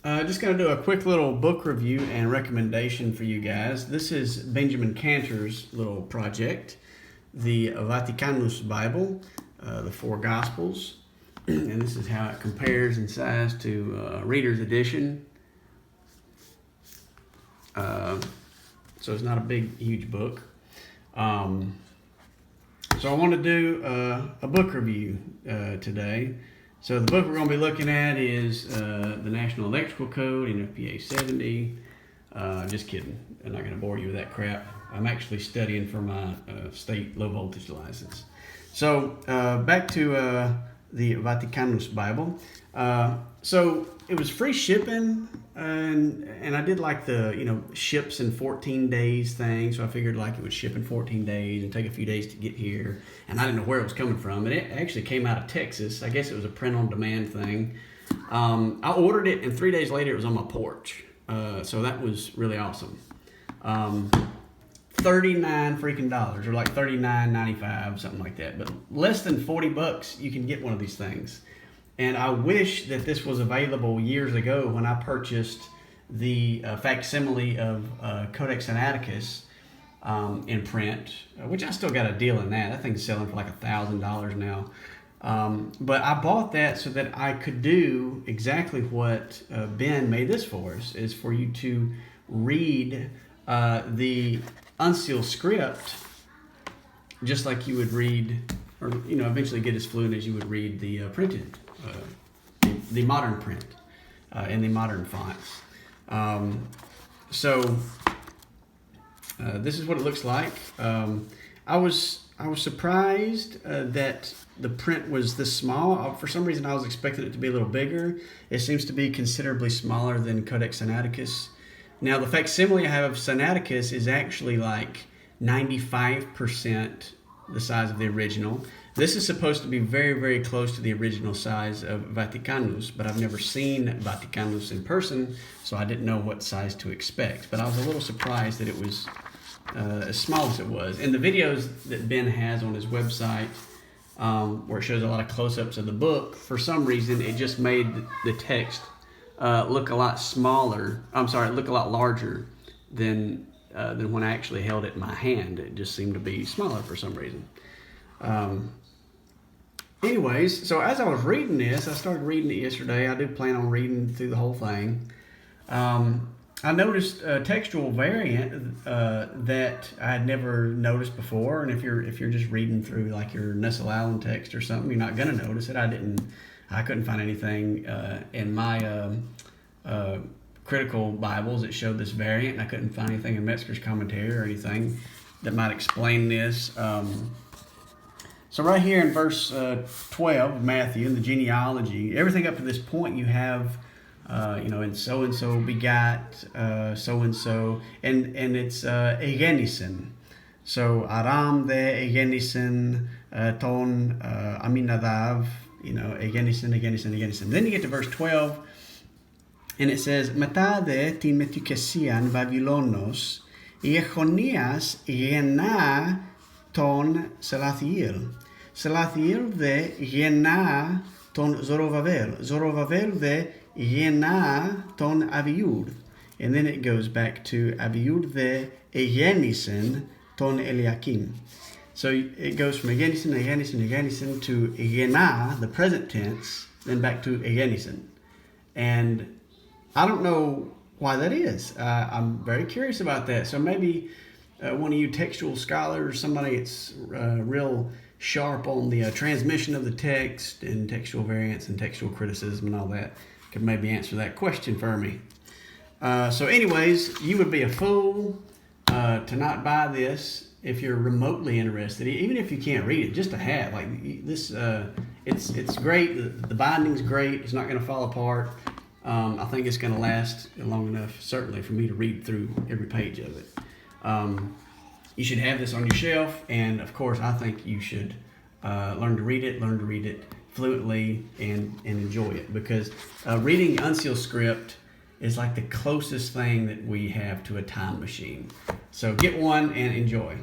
Just going to do a quick little book review and recommendation for you guys. This is Benjamin Cantor's little project, the Vaticanus Bible, the four Gospels, and this is how it compares in size to Reader's Edition. So it's not a big, huge book. So I want to do a book review today. So the book we're going to be looking at is the National Electrical Code, NFPA 70. Just kidding. I'm not going to bore you with that crap. I'm actually studying for my state low voltage license. So back to the Vaticanus Bible. So it was free shipping, and I did like the ships in 14 days thing. So I figured like it would ship in 14 days and take a few days to get here. And I didn't know where it was coming from. And it actually came out of Texas. I guess it was a print on demand thing. I ordered it, and 3 days later it was on my porch. So that was really awesome. 39 freaking dollars, or like $39.95, something like that. But less than 40 bucks, you can get one of these things. And I wish that this was available years ago when I purchased the facsimile of Codex Sinaiticus in print, which I still got a deal in that. That thing's selling for like $1,000 now. But I bought that so that I could do exactly what Ben made this for us, is for you to read the unsealed script just like you would read, or eventually get as fluent as you would read the printed, the modern print in the modern fonts. So this is what it looks like. I was surprised that the print was this small. For some reason, I was expecting it to be a little bigger. It seems to be considerably smaller than Codex Sinaiticus. Now, the facsimile I have of Sinaiticus is actually like 95% the size of the original. This is supposed to be very, very close to the original size of Vaticanus, but I've never seen Vaticanus in person, so I didn't know what size to expect. But I was a little surprised that it was as small as it was. In the videos that Ben has on his website, where it shows a lot of close-ups of the book, for some reason it just made the text look a lot smaller. Look a lot larger than when I actually held it in my hand. It just seemed to be smaller for some reason. Anyways, so as I was reading this, I started reading it yesterday. I do plan on reading through the whole thing. I noticed a textual variant that I had never noticed before. And if you're just reading through like your Nestle Allen text or something, you're not going to notice it. I couldn't find anything in my critical Bibles that showed this variant, and I couldn't find anything in Metzger's commentary or anything that might explain this. So right here in verse 12 of Matthew, in the genealogy, everything up to this point you have, and so-and-so begat so-and-so, and it's egenisen. So Aram de egenisen ton Aminadav, egenisen. Then you get to verse 12, and it says, Metade tin metukesian Babylonos, Iechonias gena ton Salathiel. Salathiel de gena ton Zorobabel. Zorobabel de gena ton Abiud. And then it goes back to Abiud de egenisen ton Eliakim. So it goes from egenisen to egena, the present tense, then back to egenisen. And I don't know why that is. I'm very curious about that. So maybe one of you textual scholars, somebody that's real sharp on the transmission of the text and textual variants and textual criticism and all that, could maybe answer that question for me. So anyways, you would be a fool to not buy this if you're remotely interested, even if you can't read it, just to have. Like this, it's great. The binding's great. It's not going to fall apart. I think it's going to last long enough, certainly, for me to read through every page of it. You should have this on your shelf, and of course, I think you should learn to read it fluently, and enjoy it, because reading unsealed script is like the closest thing that we have to a time machine. So get one and enjoy.